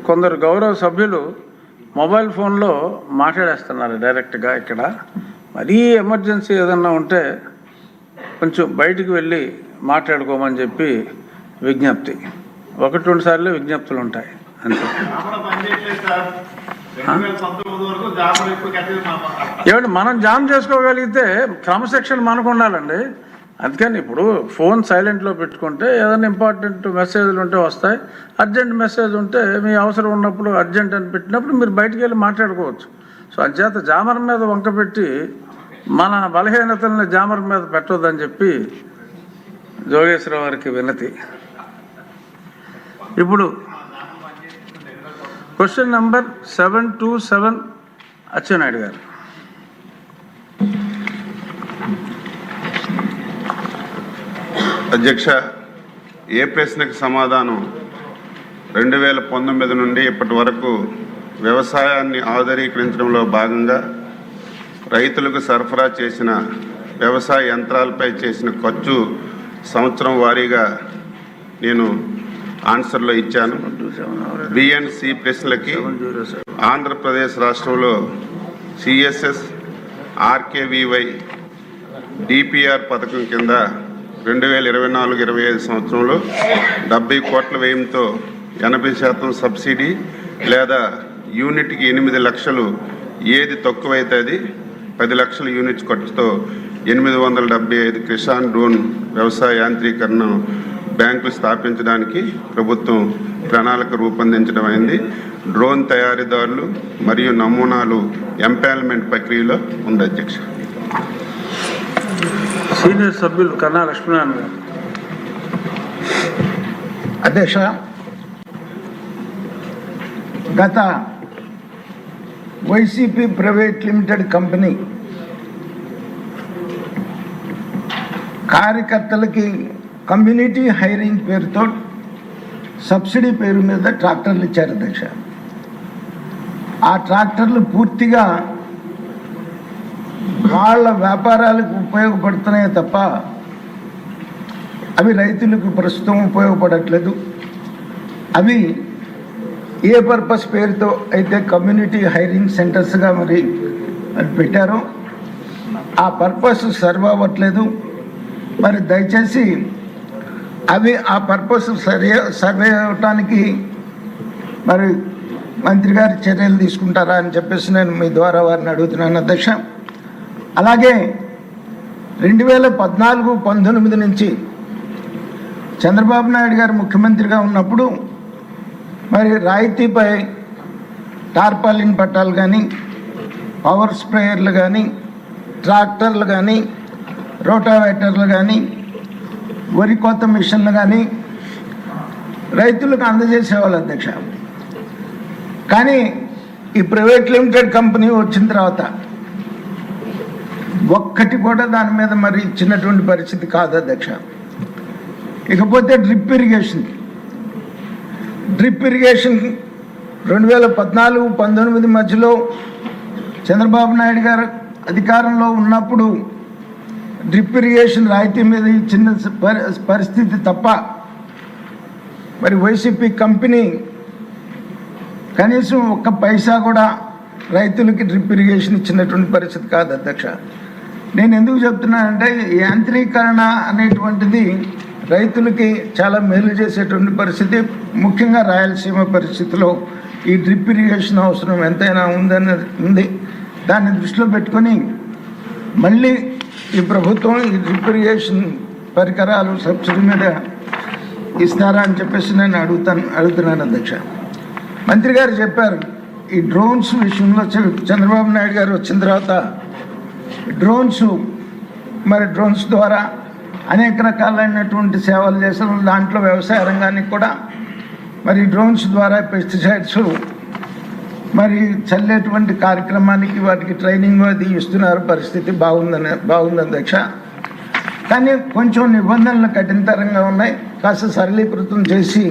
కొందరు గౌరవ సభ్యులు మొబైల్ ఫోన్లో మాట్లాడేస్తున్నారు డైరెక్ట్గా. ఇక్కడ మరీ ఎమర్జెన్సీ ఏదన్నా ఉంటే కొంచెం బయటికి వెళ్ళి మాట్లాడుకోమని చెప్పి విజ్ఞప్తి. 1-2 సార్లు విజ్ఞప్తులు ఉంటాయి అంతే. ఏమంటే మనం జామ్ చేసుకోగలిగితే క్రమశిక్షణ మనకు ఉండాలండి. అందుకని ఇప్పుడు ఫోన్ సైలెంట్లో పెట్టుకుంటే ఏదైనా ఇంపార్టెంట్ మెసేజ్లు ఉంటే వస్తాయి. అర్జెంట్ మెసేజ్ ఉంటే మీ అవసరం ఉన్నప్పుడు అర్జెంట్ అని పెట్టినప్పుడు మీరు బయటికి వెళ్ళి మాట్లాడుకోవచ్చు. సో అంచేత జామర్ మీద వంక పెట్టి మన బలహీనతల్ని జామర్ మీద పెట్టొద్దని చెప్పి జోగేశ్వరరావు గారికి వినతి. ఇప్పుడు క్వశ్చన్ నెంబర్ 727 అచ్చెన్నాయుడు గారు. అధ్యక్ష, ఏ ప్రశ్నకు సమాధానం 2019 నుండి ఇప్పటి వరకు వ్యవసాయాన్ని ఆధునీకరించడంలో భాగంగా రైతులకు సరఫరా చేసిన వ్యవసాయ యంత్రాలపై చేసిన ఖర్చు సంవత్సరం వారీగా నేను ఆన్సర్లో ఇచ్చాను. బిఎన్సి ప్రశ్నలకి ఆంధ్రప్రదేశ్ రాష్ట్రంలో సిఎస్ఎస్ ఆర్కేవివై డిపిఆర్ పథకం కింద 2024-25 సంవత్సరంలో 70 కోట్ల వ్యయంతో 80% సబ్సిడీ లేదా యూనిట్కి 8 లక్షలు, ఏది తక్కువైతే అది 10 లక్షల యూనిట్స్ ఖర్చుతో 875 కిసాన్ డ్రోన్ వ్యవసాయ యాంత్రీకరణ బ్యాంకులు స్థాపించడానికి ప్రభుత్వం ప్రణాళిక రూపొందించడం అయింది. డ్రోన్ తయారీదారులు మరియు నమూనాలు ఎంపానల్మెంట్ ప్రక్రియలో ఉంది అధ్యక్ష. సీనియర్ సభ్యులు కన్నా లక్ష్మీనారాయణ గారు. అధ్యక్ష, గత వైసీపీ ప్రైవేట్ లిమిటెడ్ కంపెనీ కార్యకర్తలకి కమ్యూనిటీ హైరింగ్ పేరుతో సబ్సిడీ పేరు మీద ట్రాక్టర్లు ఇచ్చారు అధ్యక్ష. ఆ ట్రాక్టర్లు పూర్తిగా వాళ్ళ వ్యాపారాలకు ఉపయోగపడుతున్నాయి తప్ప అవి రైతులకు ప్రస్తుతం ఉపయోగపడట్లేదు. అవి ఏ పర్పస్ పేరుతో అయితే కమ్యూనిటీ హైరింగ్ సెంటర్స్గా మరి పెట్టారో ఆ పర్పస్ సర్వ్ అవ్వట్లేదు. మరి దయచేసి అవి ఆ పర్పస్ సర్వే అవ్వటానికి మరి మంత్రి గారి చర్యలు తీసుకుంటారా అని చెప్పేసి నేను మీ ద్వారా వారిని అడుగుతున్నాను అధ్యక్ష. అలాగే 2014-19 నుంచి చంద్రబాబు నాయుడు గారు ముఖ్యమంత్రిగా ఉన్నప్పుడు మరి రాయితీపై టార్పాలిన్ పట్టాలు కానీ, పవర్ స్ప్రేయర్లు కానీ, ట్రాక్టర్లు కానీ, రోటావేటర్లు కానీ, వరి కోత మిషన్లు కానీ రైతులకు అందజేసేవాళ్ళు అధ్యక్ష. కానీ ఈ ప్రైవేట్ లిమిటెడ్ కంపెనీ వచ్చిన తర్వాత ఒక్కటి కూడా దాని మీద మరి ఇచ్చినటువంటి పరిస్థితి కాదు అధ్యక్ష. ఇకపోతే డ్రిప్ ఇరిగేషన్ 2014-19 మధ్యలో చంద్రబాబు నాయుడు గారు అధికారంలో ఉన్నప్పుడు డ్రిప్ ఇరిగేషన్ రాయితీ మీద ఇచ్చిన పరిస్థితి తప్ప మరి వైసీపీ కంపెనీ కనీసం ఒక్క పైసా కూడా రైతులకి డ్రిప్ ఇరిగేషన్ ఇచ్చినటువంటి పరిస్థితి కాదు అధ్యక్ష. నేను ఎందుకు చెప్తున్నానంటే యాంత్రీకరణ అనేటువంటిది రైతులకి చాలా మేలు చేసేటువంటి పరిస్థితి. ముఖ్యంగా రాయలసీమ పరిస్థితిలో ఈ డ్రిప్ ఇరిగేషన్ అవసరం ఎంతైనా ఉంది. దాన్ని దృష్టిలో పెట్టుకొని మళ్ళీ ఈ ప్రభుత్వం ఈ డ్రిప్ ఇరిగేషన్ పరికరాలు సబ్సిడీ మీద ఇస్తారా అని చెప్పేసి నేను అడుగుతున్నాను అధ్యక్ష. మంత్రి గారు చెప్పారు ఈ డ్రోన్స్ విషయంలో చంద్రబాబు నాయుడు గారు వచ్చిన తర్వాత డ్రోన్స్ ద్వారా అనేక రకాలైనటువంటి సేవలు చేసిన దాంట్లో వ్యవసాయ రంగానికి కూడా మరి డ్రోన్స్ ద్వారా పెస్టిసైడ్స్ మరి చల్లేటువంటి కార్యక్రమానికి వాటికి ట్రైనింగ్ అది ఇస్తున్నారు. పరిస్థితి బాగుంది అధ్యక్ష. కానీ కొంచెం నిబంధనలు కఠినతరంగా ఉన్నాయి. కాస్త సరళీకృతం చేసి